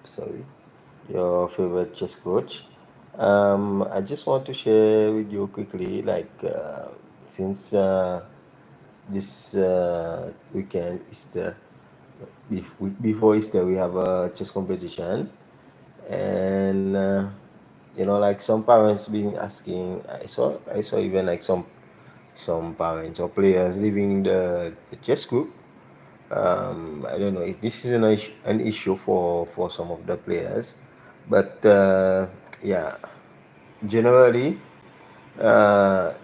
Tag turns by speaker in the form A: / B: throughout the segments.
A: sorry, your favorite chess coach. I just want to share with you quickly, like since this weekend, Easter, week before Easter, we have a chess competition, and like some parents being asking. I saw even like some parents or players leaving the chess group. I don't know if this is an issue for some of the players, but yeah, generally, uh,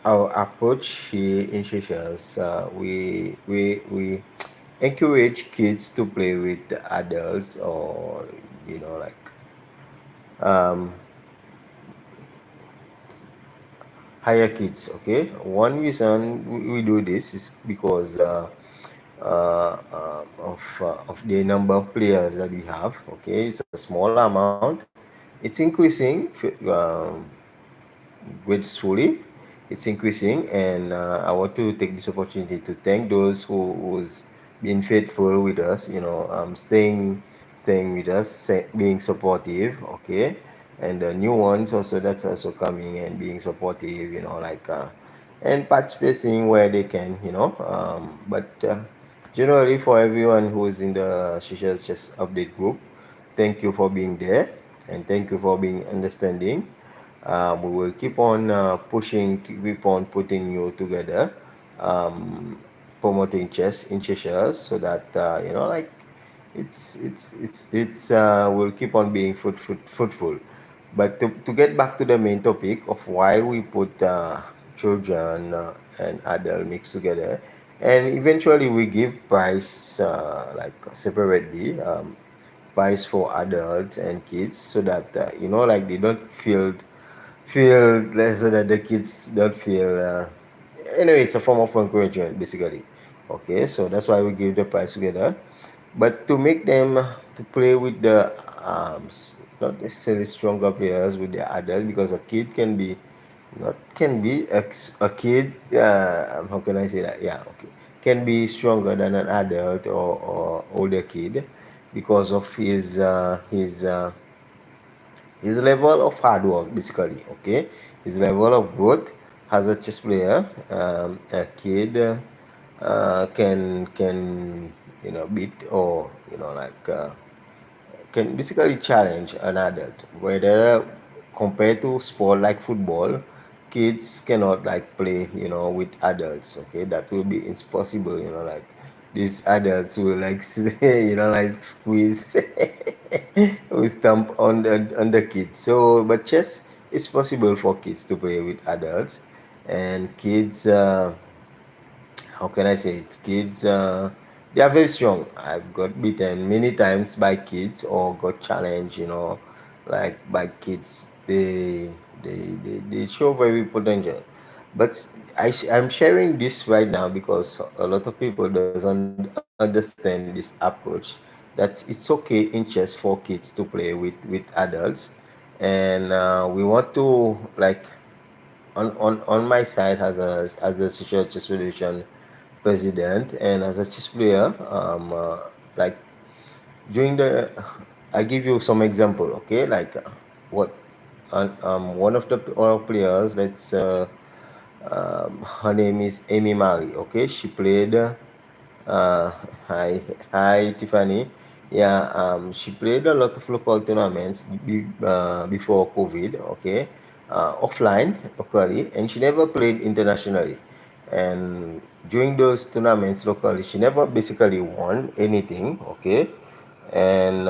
A: our approach here in Seychelles, we encourage kids to play with adults, or like um, higher kids. Okay, one reason we do this is because of the number of players that we have. Okay, it's a small amount. It's increasing gracefully. It's increasing, and I want to take this opportunity to thank those who's been faithful with us. Staying with us, being supportive. Okay, and the new ones also that's also coming and being supportive. And participating where they can. But generally, for everyone who's in the Shisha's Just Update group, thank you for being there, and thank you for being understanding. We will keep on pushing, keep on putting you together, um, promoting chess in Cheshire, so that like we'll keep on being fruitful. But to get back to the main topic of why we put children and adult mixed together, and eventually we give price like separately. Price for adults and kids, so that like they don't feel less, so that the kids don't feel anyway, it's a form of encouragement basically. Okay, so that's why we give the prize together, but to make them to play with the not necessarily stronger players with the adults, because a kid can be not can be a kid, how can I say that, yeah, okay, can be stronger than an adult, or older kid, because of his level of hard work basically. Okay, his level of growth as a chess player. A kid can beat, or can basically challenge an adult, whether compared to sport like football, kids cannot like play with adults. Okay, that will be impossible. Like these adults will like like squeeze we stomp on the kids. So but chess is possible for kids to play with adults, and kids, how can I say it? Kids, they are very strong. I've got beaten many times by kids, or got challenged, like by kids. They show very potential. But I'm sharing this right now because a lot of people doesn't understand this approach. That it's okay in chess for kids to play with adults, and we want to like on my side as a social chess solution president, and as a chess player, like during the I give you some example. Okay, like what one of the our players, let's her name is Amy Mari. Okay, she played uh, hi Tiffany. Yeah, she played a lot of local tournaments before COVID. Okay, offline locally, and she never played internationally. And during those tournaments locally, she never basically won anything. Okay, and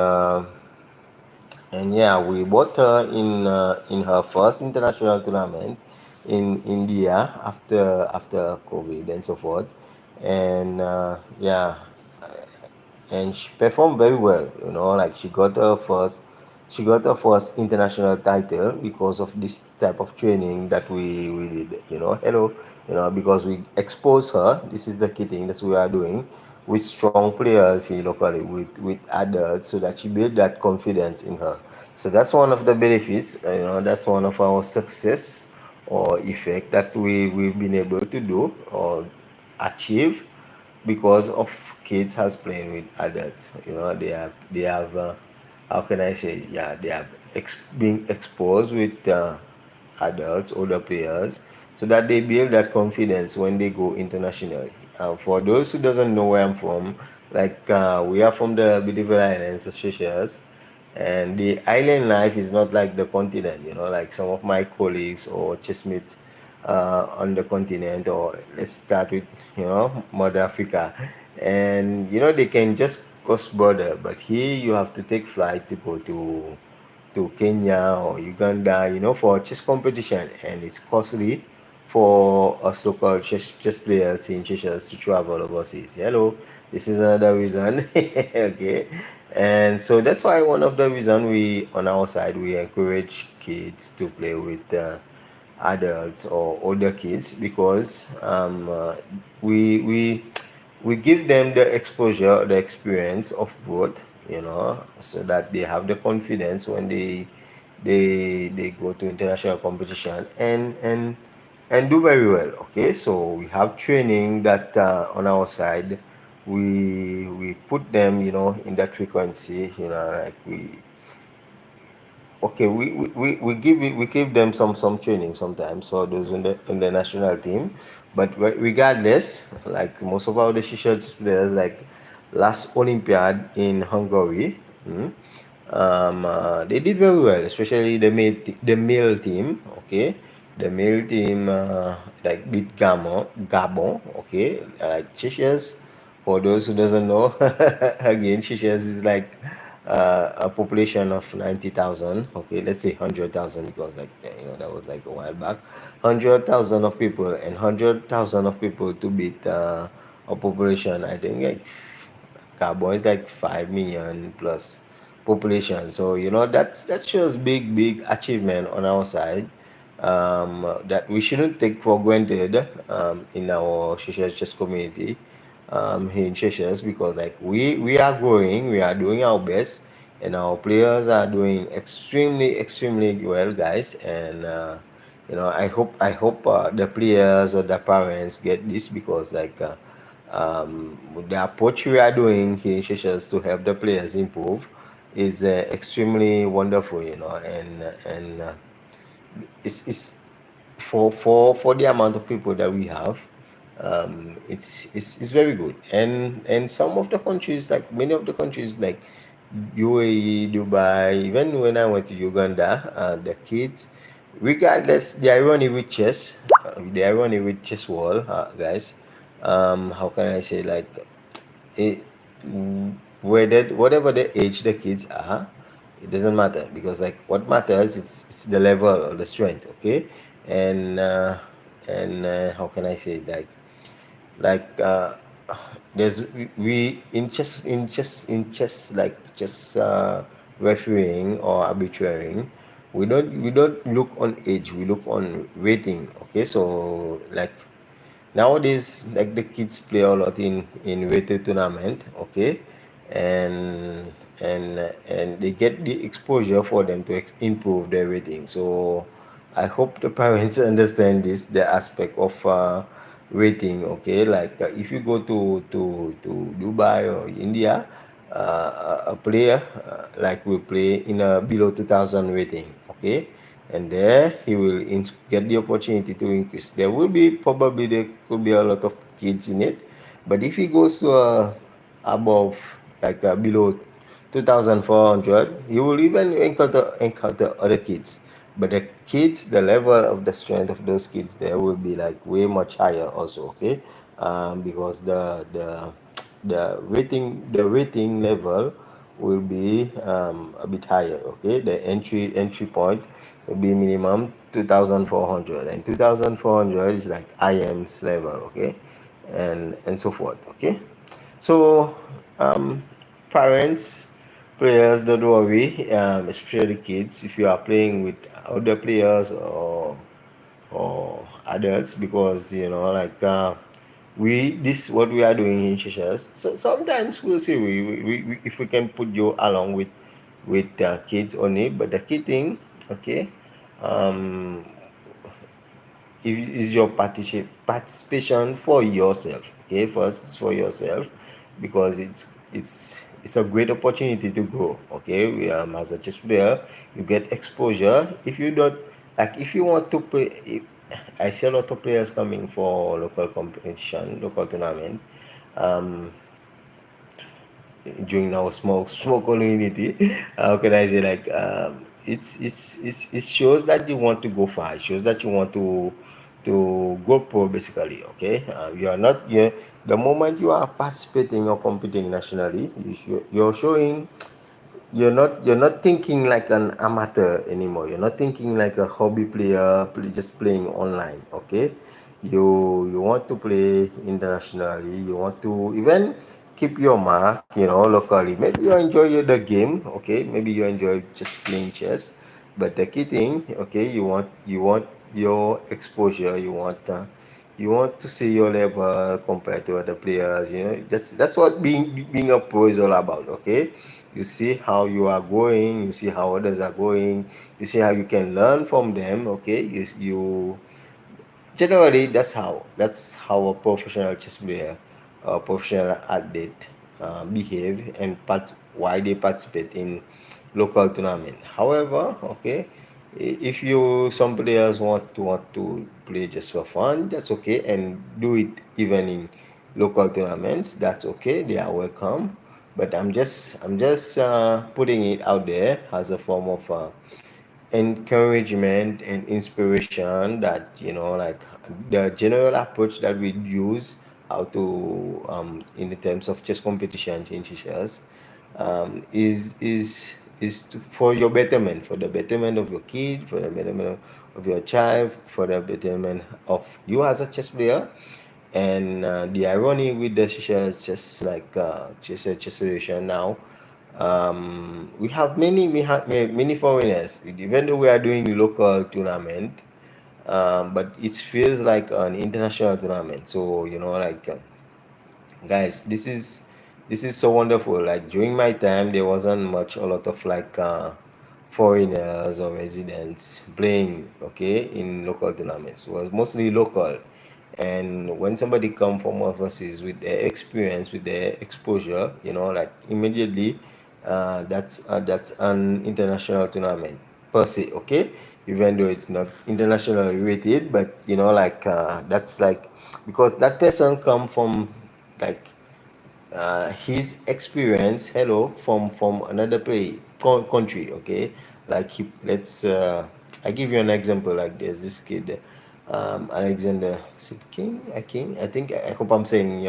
A: yeah, we bought her in her first international tournament in India after COVID and so forth, and yeah, and she performed very well. Like she got her first international title because of this type of training that we did. Hello, because we expose her. This is the key thing that we are doing with strong players here locally, with adults, so that she build that confidence in her. So that's one of the benefits. That's one of our success or effect that we've been able to do or achieve because of kids has playing with adults. They have how can I say, yeah, they are being exposed with adults, older players, so that they build that confidence when they go internationally. For those who doesn't know where I'm from, like we are from the beautiful islands of Seychelles, and the island life is not like the continent. Like some of my colleagues or chessmates on the continent, or let's start with Mother Africa, and they can just cross border, but here you have to take flight to go to Kenya or Uganda, for chess competition, and it's costly for us local chess players in Seychelles to travel overseas. Hello, this is another reason. Okay, and so that's why one of the reason we on our side we encourage kids to play with adults or older kids, because we give them the exposure, the experience of both, so that they have the confidence when they go to international competition and do very well. Okay, so we have training that on our side. We put them, in that frequency, like we give them some training sometimes, so those in the national team. But regardless, like most of our decision players, like last Olympiad in Hungary, they did very well, especially the male team. Okay, the male team like beat Gabon. Okay, like Seychelles. For those who doesn't know, again, Seychelles is like a population of 90,000. Okay, let's say 100,000, because like that was like a while back. 100,000 of people, and 100,000 of people to beat a population. I think like Gabon is like 5 million plus population. So that shows big achievement on our side, that we shouldn't take for granted in our Seychelles community, here in Seychelles, because like we are growing, we are doing our best, and our players are doing extremely well, guys. And I hope the players or the parents get this, because like the approach we are doing here in Seychelles to help the players improve is extremely wonderful, and it's for the amount of people that we have. It's very good, and some of the countries, like many of the countries, like UAE, Dubai, even when I went to Uganda, the kids, regardless, the irony with chess, wall, guys. How can I say, like it, whether whatever the age the kids are, it doesn't matter, because like what matters is the level of the strength. Okay, and how can I say, like there's we in chess, like just refereeing or arbitraring, we don't look on age, we look on rating. Okay, so like nowadays, like the kids play a lot in weighted tournament. Okay, and and they get the exposure for them to improve their rating. So I hope the parents understand this, the aspect of rating. Okay, like if you go to Dubai or India, a player like will play in a below 2000 rating. Okay, and there he will get the opportunity to increase. There could be a lot of kids in it, but if he goes to above, like below 2400, you will even encounter other kids. But the kids, the level of the strength of those kids there will be like way much higher also. Okay, because the rating level will be a bit higher. Okay, the entry point will be minimum 2400, and 2400 is like IM's level. Okay, and so forth. Okay, so parents, players, don't worry, especially kids, if you are playing with other players or adults, because like we this what we are doing in Seychelles. So sometimes we'll see, if we can put you along with kids only, but the key thing, okay, um is your participation for yourself. Okay, first it's for yourself, because it's a great opportunity to grow. Okay, as a chess player, you get exposure. If you don't like, if you want to play, I see a lot of players coming for local competition, local tournament. Um, During our small community, how can I say, like, it shows that you want to go far. It shows that you want to go pro, basically. Okay, you are not, the moment you are participating or competing nationally, you're showing, you're not thinking like an amateur anymore. You're not thinking like a hobby player, just playing online. Okay, you want to play internationally. You want to even keep your mark, locally. Maybe you enjoy the game. Okay, maybe you enjoy just playing chess, but the key thing, okay, you want your exposure. You want to see your level compared to other players. That's what being a pro is all about. Okay, you see how you are going, you see how others are going, you see how you can learn from them. Okay, you generally, that's how a professional chess player, a professional athlete, behave, and why they participate in local tournament. However, okay, if you some players want to play just for fun, that's okay, and do it even in local tournaments. That's okay. They are welcome. But I'm just putting it out there as a form of encouragement and inspiration, that like the general approach that we use, how to in the terms of chess competition in Seychelles, for your betterment, for the betterment of your kid, for the betterment of your child, for the betterment of you as a chess player. And the irony with the Seychelles, just like chess federation now, we have many foreigners, even though we are doing local tournament, but it feels like an international tournament. So like, guys, this is so wonderful. Like, during my time, there wasn't much, a lot of, like, foreigners or residents playing, okay, in local tournaments. It was mostly local. And when somebody come from overseas with their experience, with their exposure, like, immediately, that's an international tournament per se. Okay, even though it's not internationally rated, but like, that's like, because that person come from, like, his experience, hello, from another country. Okay, like, I give you an example. Like, there's this kid, Alexander, is it King, I think, I hope I'm saying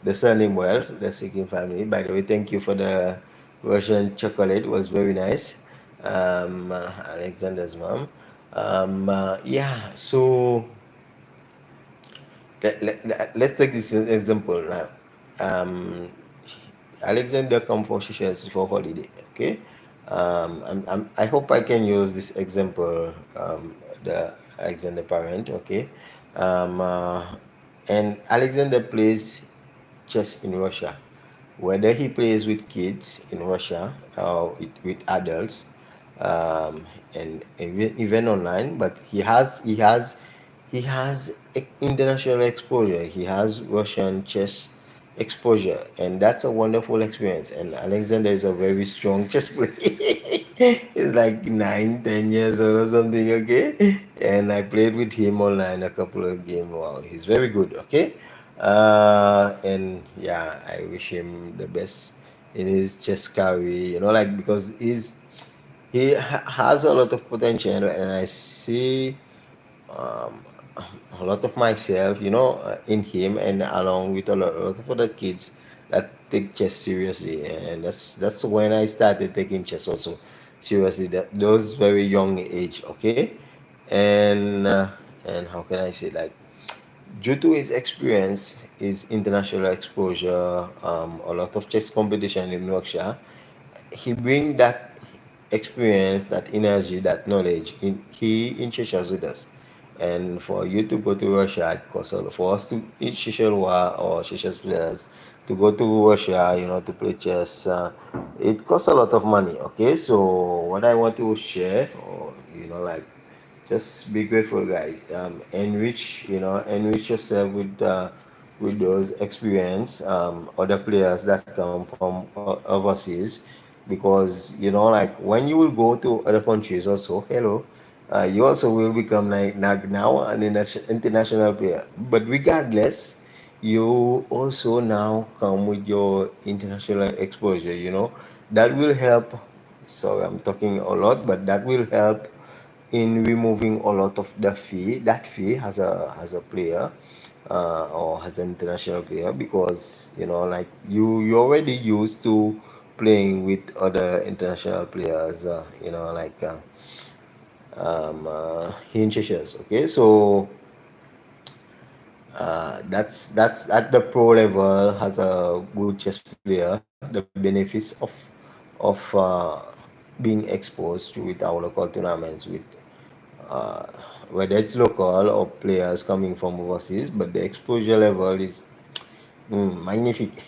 A: the surname well, the Sikin family. By the way, thank you for the Russian chocolate. It was very nice. Alexander's mom. Yeah, so let's take this example now. Um, Alexander come for Seychelles for holiday. Okay, I hope I can use this example. The Alexander parent. Okay, um, uh, and Alexander plays chess in Russia. Whether he plays with kids in Russia or with adults, and even online, but he has international exposure. He has Russian chess exposure, and that's a wonderful experience. And Alexander is a very strong chess player. He's like 9, 10 years old or something. Okay, and I played with him online a couple of games. Wow, he's very good. Okay, and yeah, I wish him the best in his chess career. Like, because he has a lot of potential, and I see um, a lot of myself, in him, and along with a lot of other kids that take chess seriously. And that's when I started taking chess also seriously. Those very young age. Okay, and and how can I say, like, due to his experience, his international exposure, a lot of chess competition in Russia, he bring that experience, that energy, that knowledge in Seychelles with us. And for you to go to Russia, it costs a lot. For us to in Seychelles or Seychelles players to go to Russia, to play chess, it costs a lot of money. Okay, so what I want to share, or like, just be grateful, guys. Enrich yourself with with those experience, other players that come from overseas, because like when you will go to other countries also, hello, you also will become like now an international player. But regardless, you also now come with your international exposure. That will help. So I'm talking a lot, but that will help in removing a lot of the fee, that fee as a player, or as an international player, because like you already used to playing with other international players, like in Seychelles. Okay, so that's at the pro level, as a good chess player, the benefits of being exposed to with our local tournaments, with uh, whether it's local or players coming from overseas, but the exposure level is magnifique.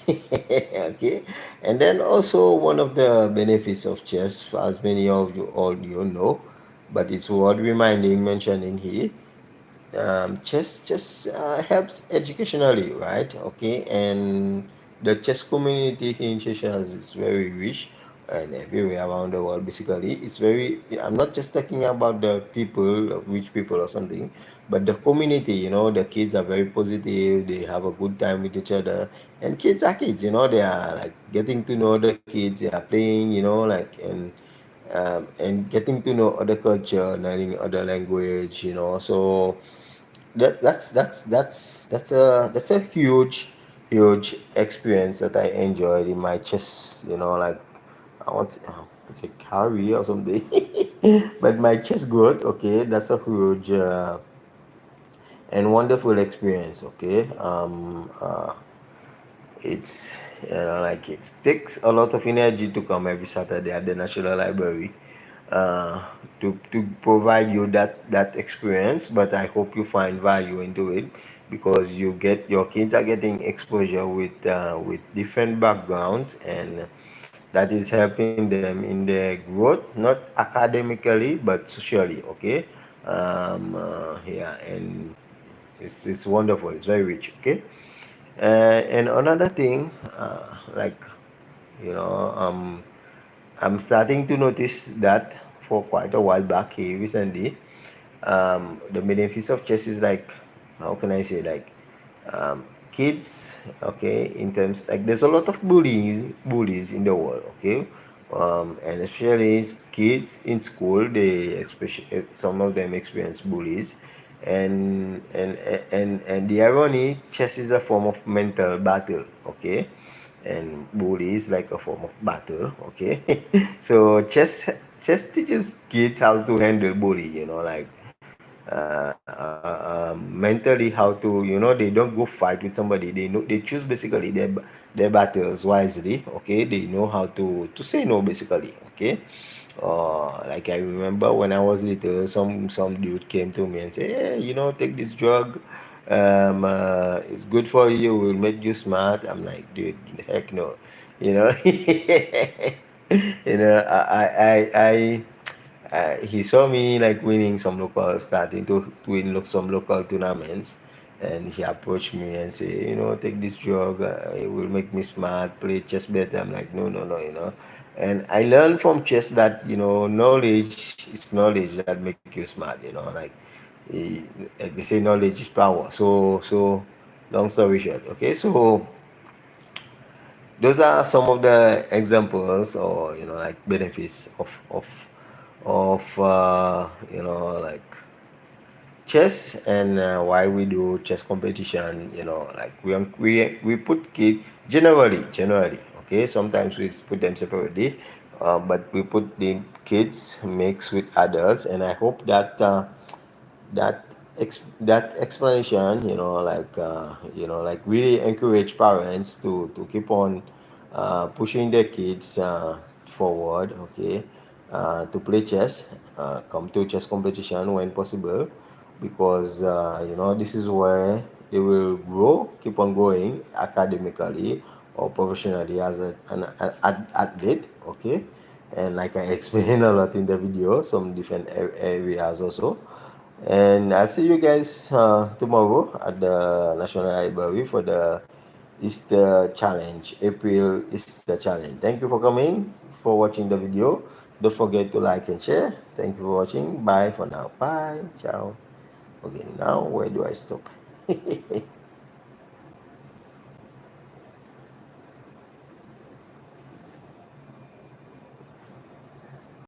A: Okay, and then also one of the benefits of chess, as many of you all know, but it's worth reminding, mentioning here. Chess helps educationally, right? Okay, and the chess community in Seychelles is very rich, and everywhere around the world. Basically, it's very. I'm not just talking about the people, rich people or something, but the community. The kids are very positive. They have a good time with each other, and kids are kids. They are like getting to know other kids. They are playing. Like, and getting to know other culture, learning other language. So that's a huge experience that I enjoyed in my chess. Like, I want to say carry or something, but my chess growth. Okay, that's a huge and wonderful experience. Okay, it's like it takes a lot of energy to come every Saturday at the National Library, uh, to provide you that experience. But I hope you find value into it, because your kids are getting exposure with different backgrounds, and that is helping them in their growth, not academically but socially. Okay, yeah, and it's wonderful. It's very rich. Okay, and another thing, like, you know, um, I'm starting to notice that for quite a while back here recently, the benefits of chess is like, how can I say, like, kids, okay, in terms, like, there's a lot of bullies in the world. Okay, and especially kids in school, they especially, some of them experience bullies, and the irony, chess is a form of mental battle. Okay, and bully is like a form of battle. Okay, so chess teaches kids how to handle bully, like, mentally, how to, they don't go fight with somebody. They choose basically their battles wisely. Okay, they know how to say no, basically. Okay, like, I remember when I was little, some dude came to me and said, "Yeah, take this drug. It's good for you. Will make you smart." I'm like, dude, heck no. You know, he saw me like winning some local, starting to win some local tournaments, and he approached me and say, take this drug. It will make me smart. Play chess better. I'm like, no, no, no. And I learned from chess that knowledge is knowledge that make you smart. Eh, like they say, knowledge is power. So long story short. Okay, so those are some of the examples, or like benefits of like chess, and why we do chess competition. Like, we put kid, generally. Okay, sometimes we put them separately, but we put the kids mixed with adults, and I hope that that explanation, like, really encourage parents to keep on pushing their kids forward. Okay, to play chess, come to chess competition when possible, because this is where they will grow, keep on growing academically or professionally as an athlete. Okay, and like I explained a lot in the video, some different areas also. And I'll see you guys tomorrow at the National Library for the Easter Challenge, April Easter Challenge. Thank you for coming, for watching the video. Don't forget to like and share. Thank you for watching. Bye for now. Bye. Ciao. Okay, now where do I stop?